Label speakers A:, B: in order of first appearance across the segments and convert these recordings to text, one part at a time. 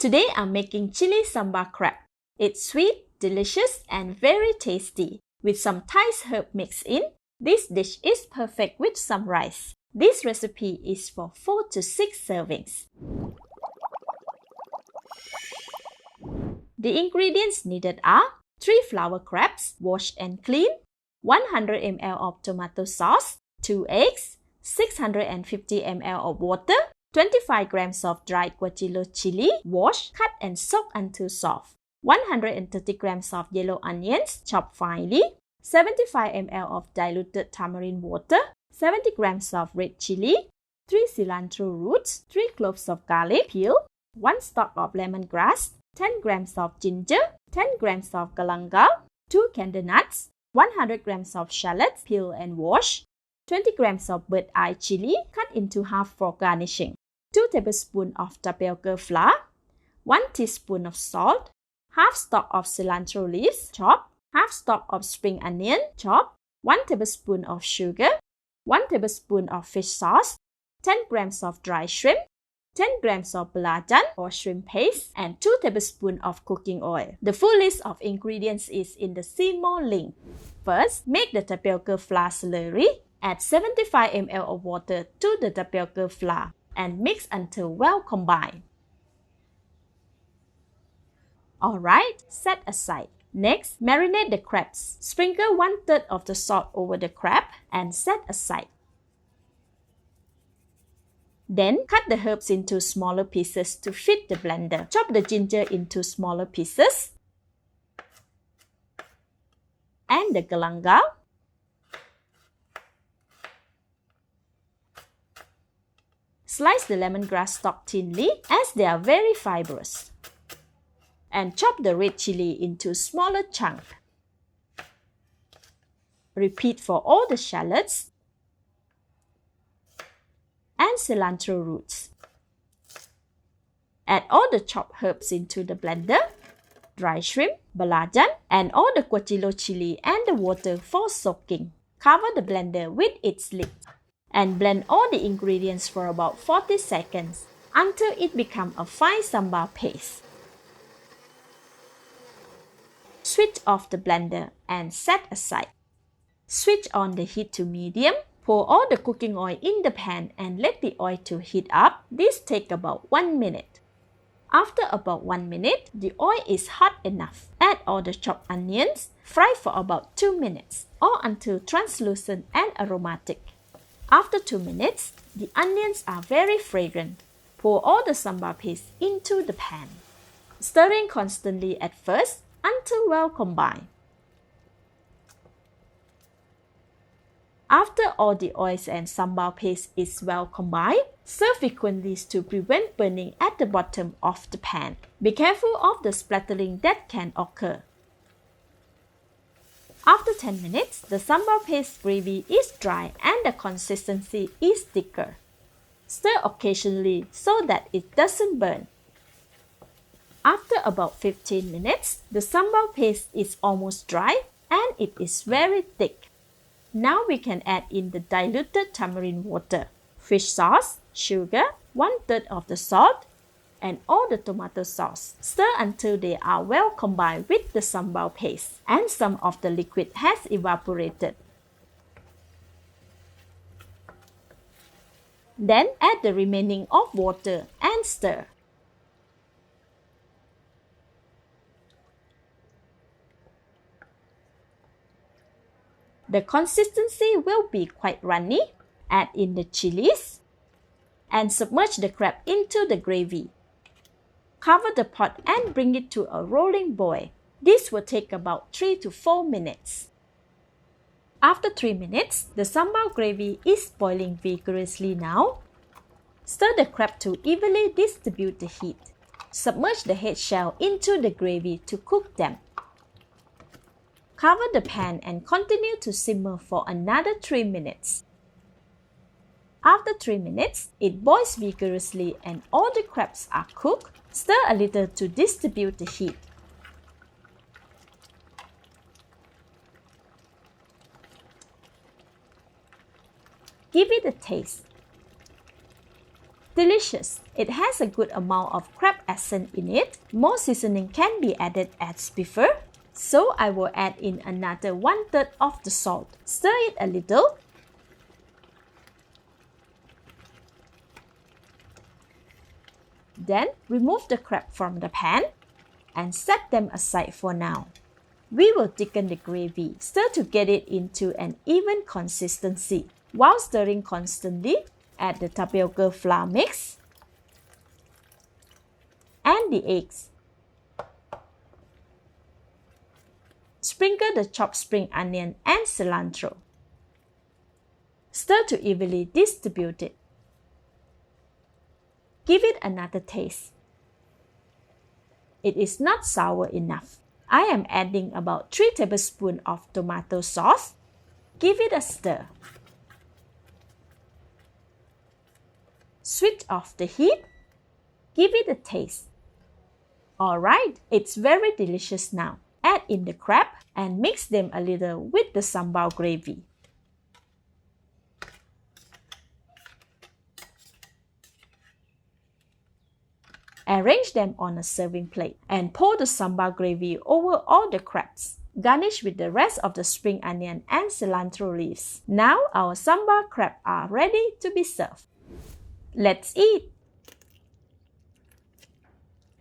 A: Today I'm making chili sambal crab. It's sweet, delicious and very tasty. With some Thai herb mixed in, this dish is perfect with some rice. This recipe is for 4 to 6 servings. The ingredients needed are 3 flower crabs, washed and cleaned, 100 ml of tomato sauce, 2 eggs, 650 ml of water, 25 grams of dried guajillo chili, washed, cut and soaked until soft, 130 grams of yellow onions, chopped finely, 75 ml of diluted tamarind water, 70 grams of red chili, 3 cilantro roots, 3 cloves of garlic peel, 1 stalk of lemongrass, 10 grams of ginger, 10 grams of galangal, 2 candlenuts, 100 grams of shallots, peel and wash, 20 grams of bird eye chili, cut into half for garnishing, 2 tablespoons of tapioca flour, 1 teaspoon of salt, half stalk of cilantro leaves, chopped, half stalk of spring onion, chopped, 1 tablespoon of sugar, 1 tablespoon of fish sauce, 10 grams of dry shrimp, 10 grams of belacan or shrimp paste, and 2 tablespoons of cooking oil. The full list of ingredients is in the See More link. First, make the tapioca flour slurry. Add 75 ml of water to the tapioca flour and mix until well combined. Alright, set aside. Next, marinate the crabs. Sprinkle 1/3 of the salt over the crab and set aside. Then, cut the herbs into smaller pieces to fit the blender. Chop the ginger into smaller pieces. And the galangal. Slice the lemongrass stalk thinly as they are very fibrous. And chop the red chili into smaller chunks. Repeat for all the shallots and cilantro roots. Add all the chopped herbs into the blender, dry shrimp, belacan, and all the guajillo chili and the water for soaking. Cover the blender with its lid and blend all the ingredients for about 40 seconds until it becomes a fine sambal paste. Switch off the blender and set aside. Switch on the heat to medium. Pour all the cooking oil in the pan and let the oil to heat up. This takes about 1 minute. After about 1 minute, the oil is hot enough. Add all the chopped onions. Fry for about 2 minutes or until translucent and aromatic. After 2 minutes, the onions are very fragrant. Pour all the sambal paste into the pan. Stirring constantly at first until well combined. After all the oils and sambal paste is well combined, stir frequently to prevent burning at the bottom of the pan. Be careful of the splattering that can occur. After 10 minutes, the sambal paste gravy is dry and the consistency is thicker. Stir occasionally so that it doesn't burn. After about 15 minutes, the sambal paste is almost dry and it is very thick. Now we can add in the diluted tamarind water, fish sauce, sugar, 1/3 of the salt, and all the tomato sauce. Stir until they are well combined with the sambal paste and some of the liquid has evaporated. Then add the remaining of water and stir. The consistency will be quite runny. Add in the chilies and submerge the crab into the gravy. Cover the pot and bring it to a rolling boil. This will take about 3 to 4 minutes. After 3 minutes, the sambal gravy is boiling vigorously now. Stir the crab to evenly distribute the heat. Submerge the head shell into the gravy to cook them. Cover the pan and continue to simmer for another 3 minutes. After 3 minutes, it boils vigorously and all the crabs are cooked. Stir a little to distribute the heat. Give it a taste. Delicious! It has a good amount of crab essence in it. More seasoning can be added as preferred. So I will add in another 1/3 of the salt. Stir it a little. Then remove the crab from the pan and set them aside for now. We will thicken the gravy. Stir to get it into an even consistency. While stirring constantly, add the tapioca flour mix and the eggs. Sprinkle the chopped spring onion and cilantro. Stir to evenly distribute it. Give it another taste. It is not sour enough. I am adding about 3 tablespoons of tomato sauce. Give it a stir. Switch off the heat. Give it a taste. Alright, it's very delicious now. Add in the crab and mix them a little with the sambal gravy. Arrange them on a serving plate and pour the sambal gravy over all the crabs. Garnish with the rest of the spring onion and cilantro leaves. Now our sambal crab are ready to be served. Let's eat!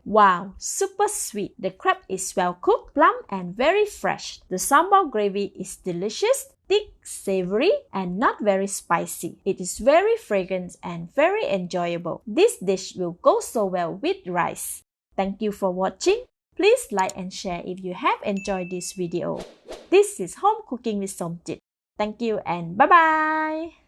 A: Wow, super sweet. The crab is well cooked, plump and very fresh. The sambal gravy is delicious, thick, savory and not very spicy. It is very fragrant and very enjoyable. This dish will go so well with rice. Thank you for watching. Please like and share if you have enjoyed this video. This is Home Cooking with Somjit. Thank you and bye-bye!